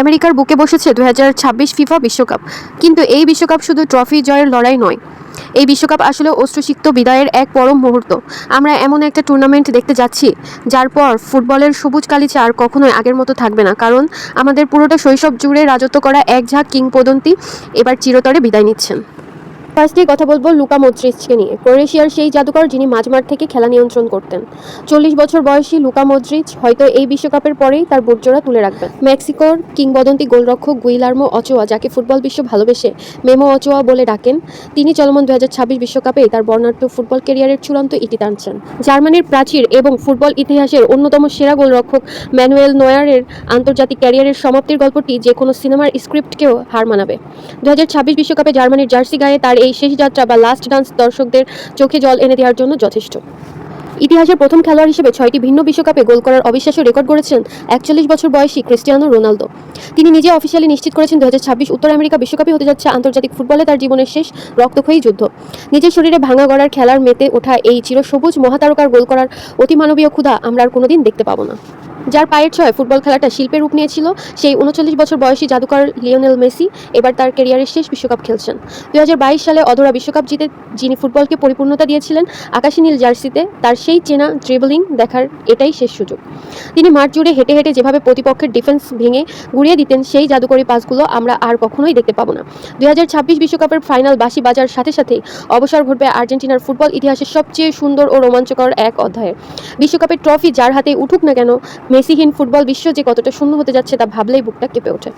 আমেরিকার বুকে বসেছে 2026 ফিফা বিশ্বকাপ। কিন্তু এই বিশ্বকাপ শুধু ট্রফি জয়ের লড়াই নয়। এই বিশ্বকাপ আসলে অশ্রুসিক্ত বিদায়ের এক পরম মুহূর্ত। আমরা এমন একটা টুর্নামেন্ট দেখতে যাচ্ছি যার পর ফুটবলের সবুজ গালিচা আর কখনোই আগের মতো থাকবে না, কারণ আমাদের পুরোটা শৈশব জুড়ে রাজত্ব করা এক ঝাঁক কিংবদন্তি এবার চিরতরে বিদায় নিচ্ছেন। ফার্স্টেই কথা বলবো লুকা মদ্রিচকে নিয়ে। ক্রোয়েশিয়ার সেই জাদুকর যিনি মাঝমাঠ থেকে খেলা নিয়ন্ত্রণ করতেন। 40 বছর বয়সী লুকা মদ্রিচ হয়তো এই বিশ্বকাপের পরেই তার বুটজোড়া তুলে রাখবেন। মেক্সিকোর কিংবদন্তি গোলরক্ষক গুইলার্মো অচোয়া, যাকে ফুটবল বিশ্ব ভালোবেসে মেমো অচোয়া বলে ডাকেন, তিনি চলমান 2026 বিশ্বকাপেই তার বর্ণাঢ্য ফুটবল ক্যারিয়ারের চূড়ান্ত ইতি টানছেন। জার্মানির প্রাচীর এবং ফুটবল ইতিহাসের অন্যতম সেরা গোলরক্ষক ম্যানুয়েল নয়ারের আন্তর্জাতিক ক্যারিয়ারের সমাপ্তির গল্পটি যে কোনো সিনেমার স্ক্রিপ্টকেও হার মানাবে। 2026 বিশ্বকাপে জার্মানির জার্সি গায়ে তার এই শেষ যাত্রা বা লাস্ট ডান্স দর্শকদের চোখে জল এনে দেওয়ার জন্য যথেষ্ট। ইতিহাসের প্রথম খেলোয়াড় হিসেবে 6টি ভিন্ন বিশ্বকাপে গোল করার অবিশ্বাস্য রেকর্ড গড়েছেন 41 বছর বয়সী ক্রিস্টিয়ানো রোনালদো। তিনি নিজে অফিসিয়ালি নিশ্চিত করেছেন 2026 উত্তর আমেরিকা বিশ্বকাপই হতে যাচ্ছে আন্তর্জাতিক ফুটবলে তার জীবনের শেষ রক্তক্ষয়ী যুদ্ধ। নিজের শরীরে ভাঙা গড়ার খেলার মেতে ওঠা এই চিরসবুজ মহাতারকার গোল করার অতিমানবীয় ক্ষুধা আমরা আর কোনোদিন দেখতে পাবো না। যার পায়ের ছোঁয়ায় ফুটবল খেলাটা শিল্পের রূপ নিয়েছিল, সেই 39 বছর বয়সী জাদুকর লিওনেল মেসি এবার তার ক্যারিয়ারের শেষ বিশ্বকাপ খেলছেন। 2022 সালে অধরা বিশ্বকাপ জিতে যিনি ফুটবলকে পরিপূর্ণতা দিয়েছিলেন আকাশী নীল জার্সিতে, তার সেই চেনা ড্রিবলিং দেখার এটাই শেষ সুযোগ। তিনি মাঠ জুড়ে হেঁটে হেঁটে যেভাবে প্রতিপক্ষের ডিফেন্স ভেঙে গুড়িয়ে দিতেন, সেই জাদুকরী পাসগুলো আমরা আর কখনোই দেখতে পাবো না। 2026 বিশ্বকাপের ফাইনাল বাঁশি বাজার সাথে সাথেই অবসর ঘটবে আর্জেন্টিনার ফুটবল ইতিহাসের সবচেয়ে সুন্দর ও রোমাঞ্চকর এক অধ্যায়ের। বিশ্বকাপের ট্রফি যার হাতে উঠুক না কেন, মেসিহীন ফুটবল বিশ্ব যে কতটা শূন্য হতে যাচ্ছে তা ভাবলেই বুকটা কেঁপে ওঠে।